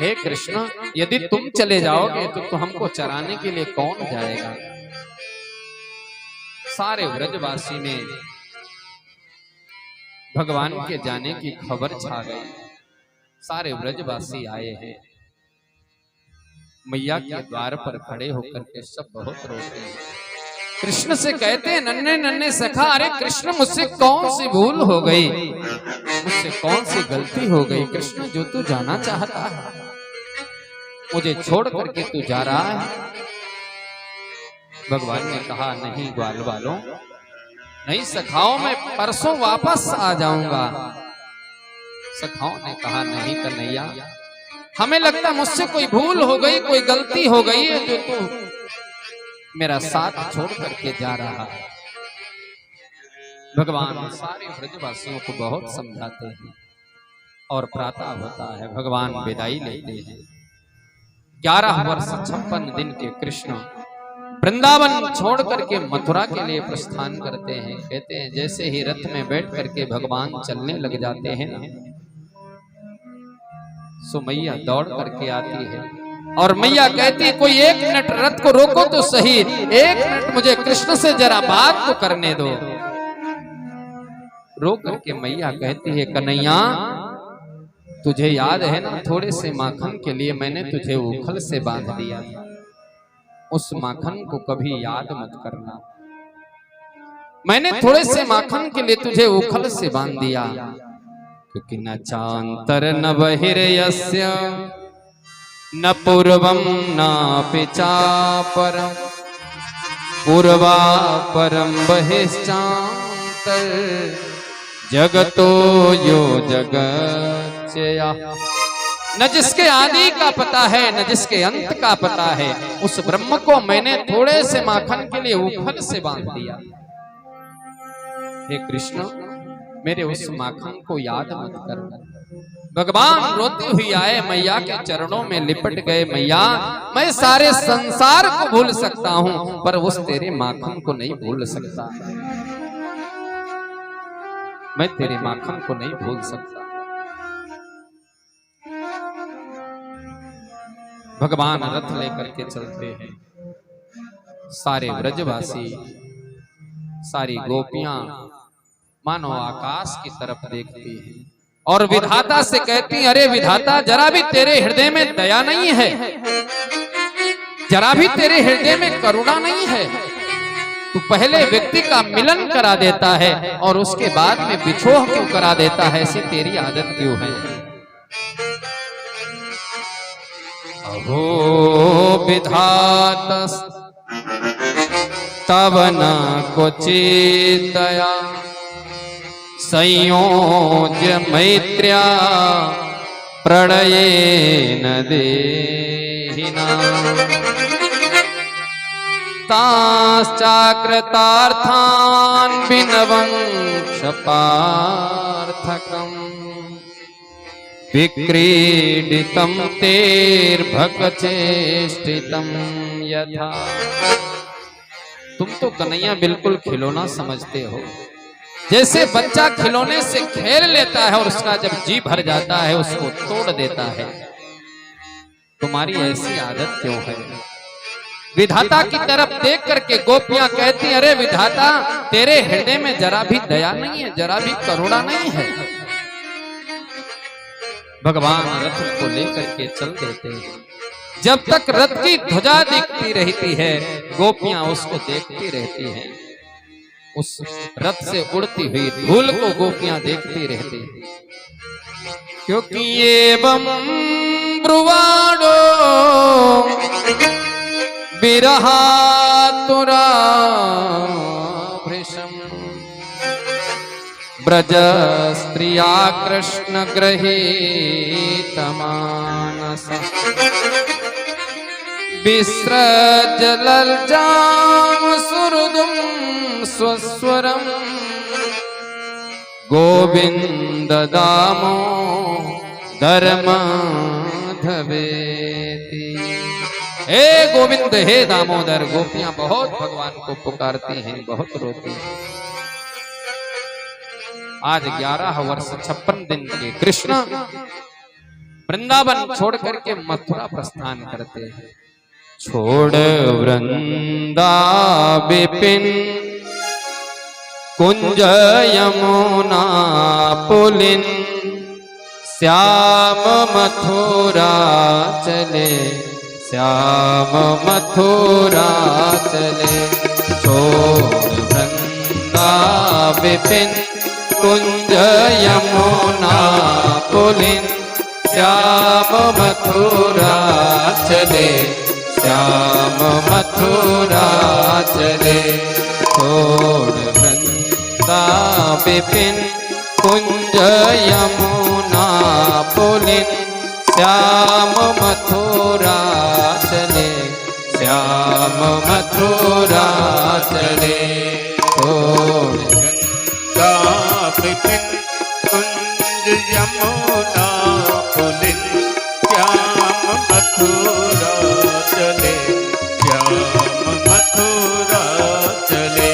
हे कृष्ण, यदि तुम चले जाओगे तो हमको चराने के लिए कौन जाएगा? सारे व्रजवासी में भगवान के जाने की खबर छा गई। सारे व्रजवासी आए हैं, मैया के द्वार पर खड़े होकर के सब बहुत रोते हैं। कृष्ण से कहते हैं, नन्हे नन्हे सखा, अरे कृष्ण मुझसे कौन सी भूल हो गई, मुझसे कौन सी गलती हो गई? कृष्ण, जो तू जाना चाहता है, मुझे छोड़ करके तू जा रहा है। भगवान ने कहा, नहीं ग्वाल वालों, नहीं सखाओं, मैं परसों वापस आ जाऊंगा। सखाओं ने कहा, नहीं कन्हैया, हमें लगता मुझसे कोई भूल हो गई, कोई गलती हो गई है, जो तू मेरा साथ छोड़ करके जा रहा है। भगवान सारे ब्रजवासियों को बहुत समझाते हैं और प्रातः होता है, भगवान विदाई लेते हैं। 11 वर्ष 56 दिन के कृष्ण वृंदावन छोड़ करके मथुरा के लिए प्रस्थान करते हैं। कहते हैं, जैसे ही रथ में बैठ करके भगवान चलने लग जाते हैं ना, सो मैया दौड़ करके आती है और मैया कहती है, कोई 1 मिनट रथ को रोको तो सही, 1 मिनट मुझे कृष्ण से जरा बात तो करने दो। रो करके मैया कहती है, कन्हैया, तुझे याद है ना, थोड़े से माखन के लिए मैंने तुझे उखल से बांध दिया था, उस माखन को कभी याद मत करना। मैंने थोड़े से माखन के लिए तुझे उखल से बांध दिया, क्योंकि न चांतर न बहिर्यस्य न पूर्वम नापि चापरम पूर्वापरम बहिश्चांतर जगतो यो जगच्चया। न जिसके आदि का पता है, न जिसके अंत का पता है, उस ब्रह्म को मैंने थोड़े से माखन के लिए उखल से बांध दिया। हे कृष्ण, मेरे उस माखन को याद मत करना। भगवान रोते हुए आए, मैया के चरणों में लिपट गए। मैया, मैं सारे संसार को भूल सकता हूं, पर उस तेरे माखन को नहीं भूल सकता। मैं तेरे माखन को नहीं भूल सकता। भगवान रथ लेकर के चलते हैं। सारे ब्रजवासी, सारी गोपियां मानो आकाश की तरफ देखती हैं और विधाता से कहती, अरे विधाता, जरा भी तेरे हृदय में दया नहीं है, जरा भी तेरे हृदय में करुणा नहीं है। तू पहले व्यक्ति का मिलन करा देता है और उसके बाद में बिछोह क्यों करा देता है? ऐसी तेरी आदत क्यों है? अहो विधातस तव न क्वचित् दया संयोज्य मैत्र्या प्रणयेन देहिना ताश्चाकृतार्थान् विनवं क्षपार्थकम् विक्रीडितं तेर्भकचेष्टितं यथा। तुम तो कन्हैया बिल्कुल खिलौना समझते हो। जैसे बच्चा खिलौने से खेल लेता है और उसका जब जी भर जाता है उसको तोड़ देता है, तुम्हारी ऐसी आदत क्यों है? विधाता की तरफ देख करके गोपियां कहती, अरे विधाता, तेरे हृदय में जरा भी दया नहीं है, जरा भी करुणा नहीं है। भगवान रथ को लेकर के चल देते हैं। जब तक रथ की ध्वजा दिखती रहती है, गोपियां उसको देखती रहती हैं। उस रथ से उड़ती हुई धूल को गोपियां देखती रहती हैं। क्योंकि एवं ब्रुवाणो विरहातुरा भृशं ब्रज स्त्रिया कृष्ण गृहीत मानस विसृज लज्जाम सुहृदं स्वस्वरं गोविंद दामोदर माधवेति। हे गोविंद, हे दामोदर। गोपियां बहुत भगवान को पुकारती हैं, बहुत रोती हैं। आज 11 वर्ष 56 दिन के कृष्ण वृंदावन छोड़ करके मथुरा प्रस्थान करते हैं। छोड़ वृंदा विपिन कुंज यमुना पुलिन श्याम मथुरा चले, श्याम मथुरा चले। छोड़ वृंदा विपिन कुंज यमुना पुलिन श्याम मथुरा चले, श्याम मथुरा चले। छोड़ वृंदा विपिन कुंज यमुना पुलिन श्याम मथुरा चले, श्याम मथुरा चले। छोड़ वृंदा विपिन कुंज यमुना पुलिन श्याम मथुरा चले, श्याम मथुरा चले।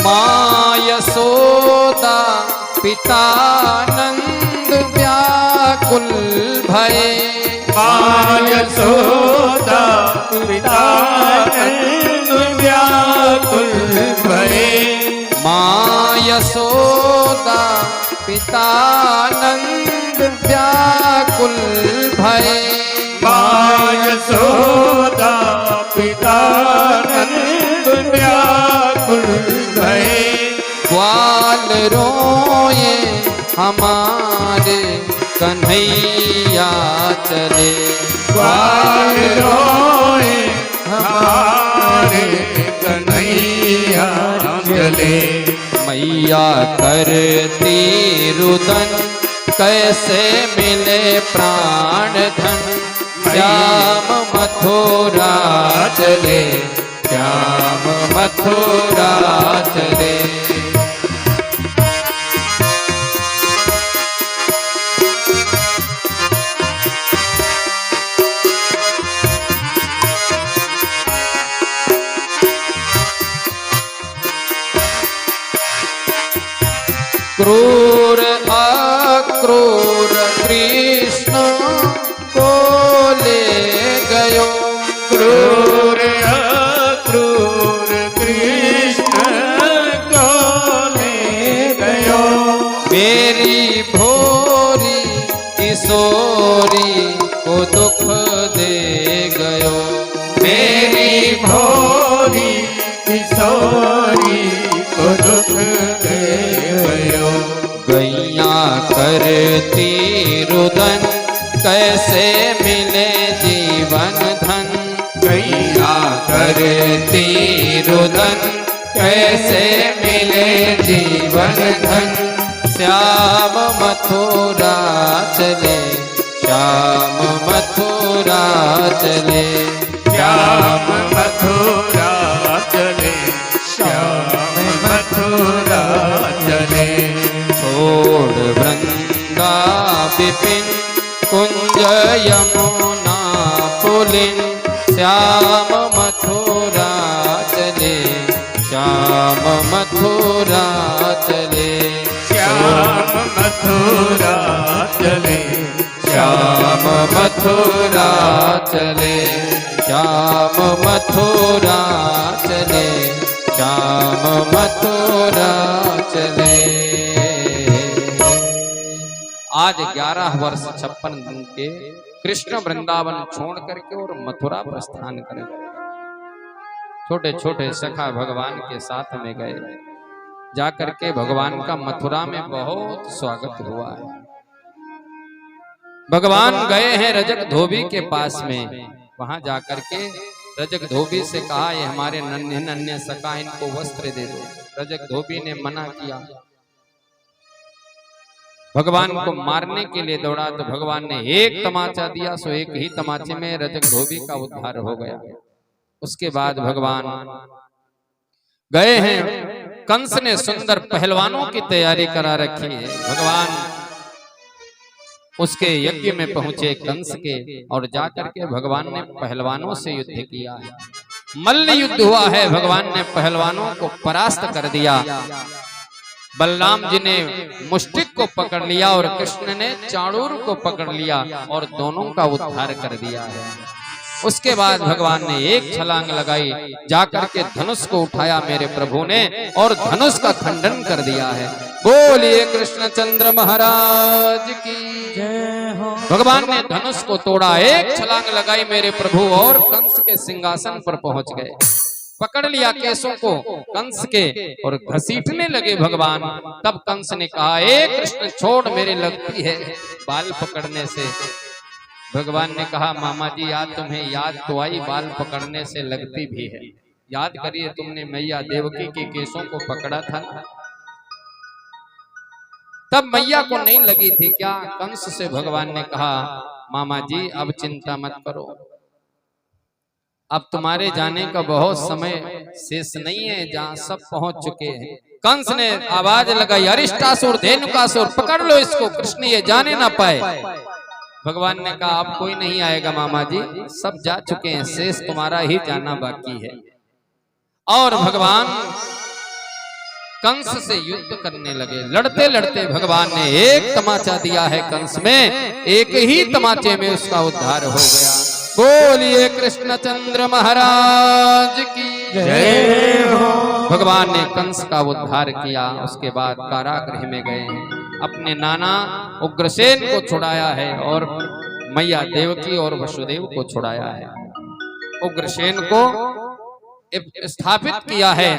माँ यशोदा पिता नंद व्याकुल भये, माँ यशोदा पिता नंद व्याकुल भये। माँ यशोदा पिता नंद व्याकुल भये। माँ यशोदा पिता नंद व्याकुल भये। ग्वाल रोए हमारे कन्हैया चले, ग्वाल रोए हमारे कन्हैया चले। मैया करती रुदन कैसे मिले प्राण धन, श्याम मथुरा चले, श्याम मथुरा चले। क्रूर अक्रूर कृष्ण को ले गयो, क्रूर अक्रूर कृष्ण को ले गयो। मेरी भोरी किशोरी को दुख दे गयो, मेरी भोरी किशोरी को दुख दे गयो। गैया करती रुदन कैसे मिले जीवन धन, गैया करती रुदन कैसे मिले जीवन धन। श्याम मथुरा चले, श्याम मथुरा चले, श्याम मथुरा चले, श्याम मथुरा चले। छोड़ वृंदा विपिन कुंज यमुना पुलिन श्याम मथुरा चले, श्याम मथुरा चले। श्याम मथुरा चले, श्याम मथुरा चले, श्याम मथुरा चले, श्याम मथुरा चले। आज 11 वर्ष 56 दिन के कृष्ण वृंदावन छोड़ करके और मथुरा प्रस्थान कर गए। छोटे छोटे सखा भगवान के साथ में गए, जाकर के भगवान का मथुरा में बहुत स्वागत हुआ है। भगवान गए हैं रजक धोबी के पास में, वहां जाकर के रजक धोबी से कहा ये हमारे नन्हे नन्हे सखा इनको वस्त्र दे दो। रजक धोबी ने मना किया, भगवान को मारने के लिए दौड़ा तो भगवान ने एक तमाचा दिया, सो एक ही तमाचे में रजक धोबी का उद्धार हो गया। उसके बाद भगवान गए हैं, कंस ने सुंदर पहलवानों की तैयारी करा रखी है। भगवान उसके यज्ञ में पहुंचे कंस के, और जाकर के भगवान ने पहलवानों से युद्ध किया है। मल्ल युद्ध हुआ है, भगवान ने पहलवानों को परास्त कर दिया। बलराम जी ने मुष्टिक को पकड़ लिया और कृष्ण ने चाणूर को पकड़ लिया और दोनों का उद्धार कर दिया है। उसके बाद भगवान ने एक छलांग लगाई, जाकर के धनुष को उठाया मेरे प्रभु ने और धनुष का खंडन कर दिया है। बोलिए कृष्णचंद्र महाराज की जय हो। भगवान ने धनुष को तोड़ा, एक छलांग लगाई मेरे प्रभु और कंस के सिंहासन पर पहुंच गए। पकड़ लिया केसों को कंस के और घसीटने लगे भगवान। तब कंस ने कहा, ए कृष्ण छोड़, मेरे लगती है बाल पकड़ने से। भगवान ने कहा, मामा जी आज तुम्हें याद तो आई, बाल पकड़ने से लगती भी है। याद करिए, तुमने मैया देवकी के केसों को पकड़ा था, तब मैया को नहीं लगी थी क्या? कंस से भगवान ने कहा, मामा जी अब चिंता मत करो, अब तुम्हारे जाने का बहुत समय शेष नहीं है, जहां सब पहुंच चुके हैं। कंस ने आवाज लगाई, अरिष्टासुर धेनुकासुर पकड़ लो इसको, कृष्ण ये जाने ना पाए। भगवान ने कहा, अब कोई नहीं आएगा मामा जी, सब जा चुके हैं, शेष तुम्हारा ही जाना बाकी है। और भगवान कंस से युद्ध करने लगे। लड़ते लड़ते भगवान ने एक तमाचा दिया है कंस में, एक ही तमाचे में उसका उद्धार हो गया। बोलिए कृष्णचंद्र महाराज की जय हो। भगवान ने कंस का उद्धार किया। उसके बाद कारागृह में गए हैं, अपने नाना उग्रसेन को छुड़ाया है और मैया देवकी और वसुदेव को छुड़ाया है। उग्रसेन को स्थापित किया है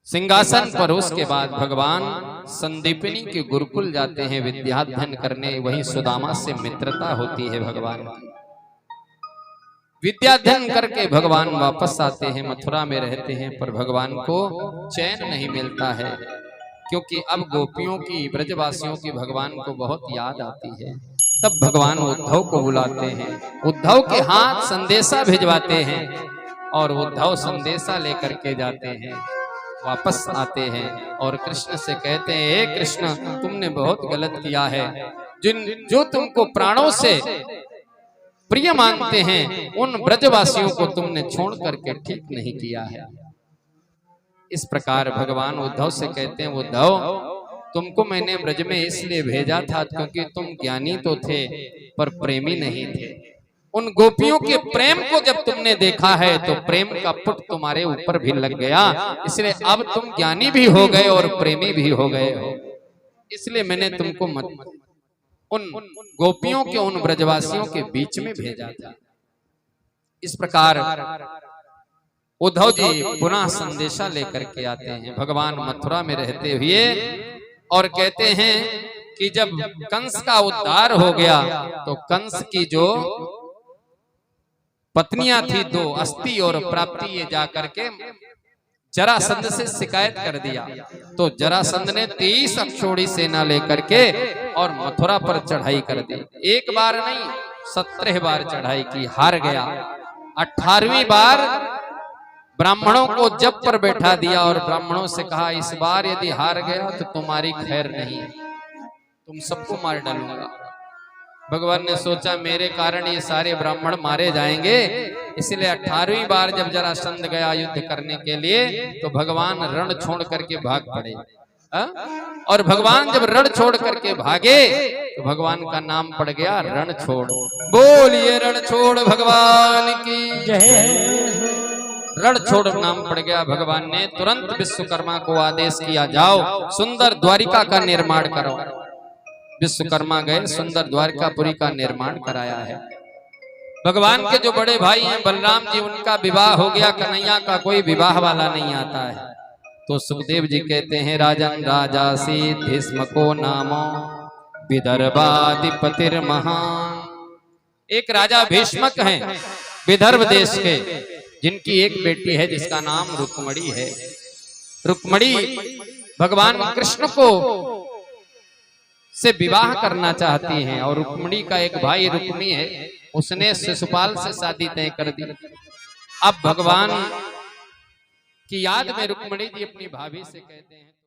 सिंहासन पर। उसके बाद भगवान संदीपनी के गुरुकुल जाते हैं विद्याध्ययन करने, वहीं सुदामा से मित्रता होती है भगवान की। विद्याध्ययन करके भगवान वापस आते हैं, मथुरा में रहते हैं, पर भगवान को चैन नहीं मिलता है, क्योंकि अब गोपियों की, ब्रजवासियों की भगवान को बहुत याद आती है। तब भगवान उद्धव को बुलाते हैं, उद्धव के हाथ संदेशा भिजवाते हैं और उद्धव संदेशा लेकर के जाते हैं, वापस आते हैं और कृष्ण से कहते हैं, हे कृष्ण तुमने बहुत गलत किया है, जो तुमको प्राणों से प्रिय मानते हैं उन ब्रजवासियों को तुमने छोड़ करके ठीक नहीं किया है। इस प्रकार भगवान उद्धव से कहते हैं, उद्धव तुमको मैंने ब्रज में इसलिए भेजा था क्योंकि तुम ज्ञानी तो थे पर प्रेमी नहीं थे। उन गोपियों के प्रेम को जब तुमने देखा है तो प्रेम का पुट तुम्हारे ऊपर भी लग गया, इसलिए अब तुम ज्ञानी भी हो गए और प्रेमी भी हो गए हो, इसलिए मैंने तुमको उन गोपियों के, उन ब्रजवासियों के बीच में भेजा था। इस प्रकार उद्धव जी पुनः संदेशा लेकर के आते हैं भगवान मथुरा में रहते हुए और कहते हैं कि जब कंस का उद्धार हो गया तो कंस की जो पत्नियां थी दो, अस्ति और प्राप्ति, ये जाकर के जरासंध से शिकायत कर दिया। तो जरासंध ने 23 अक्षौणी सेना लेकर के और मथुरा पर चढ़ाई कर दी। एक बार नहीं 17 बार चढ़ाई की, हार गया। 18वीं बार ब्राह्मणों को जप पर बैठा दिया और ब्राह्मणों से कहा, इस बार यदि हार गया तो तुम्हारी खैर नहीं, तुम सबको मार डालूंगा। भगवान ने सोचा मेरे कारण ये सारे ब्राह्मण मारे जाएंगे, इसलिए 18वीं बार जब जरासंध गया युद्ध करने के लिए तो भगवान रण छोड़ करके भाग पड़े। और भगवान जब रण छोड़ करके भागे तो भगवान का नाम पड़ गया रण छोड़। बोलिए रण छोड़ भगवान की जय। रण छोड़ नाम पड़ गया। भगवान ने तुरंत विश्वकर्मा को आदेश किया, जाओ सुंदर द्वारिका का निर्माण करो। विश्वकर्मा गए, सुंदर द्वारिकापुरी का निर्माण कराया है। भगवान के जो बड़े भाई हैं बलराम जी, उनका विवाह हो गया, कन्हैया का कोई विवाह वाला नहीं आता है। तो सुखदेव जी कहते हैं, राजन राजासी भीष्मको नामो विदर्भाधिपतिर महान। एक राजा भीष्मक हैं विदर्भ देश के, जिनकी एक बेटी है जिसका नाम रुक्मणी है। रुक्मणी भगवान कृष्ण को से विवाह करना चाहती हैं और रुक्मणी का एक भाई रुक्मी है, उसने शिशुपाल से शादी तय कर दी। अब भगवान की याद में रुक्मणी जी अपनी भाभी से कहते हैं,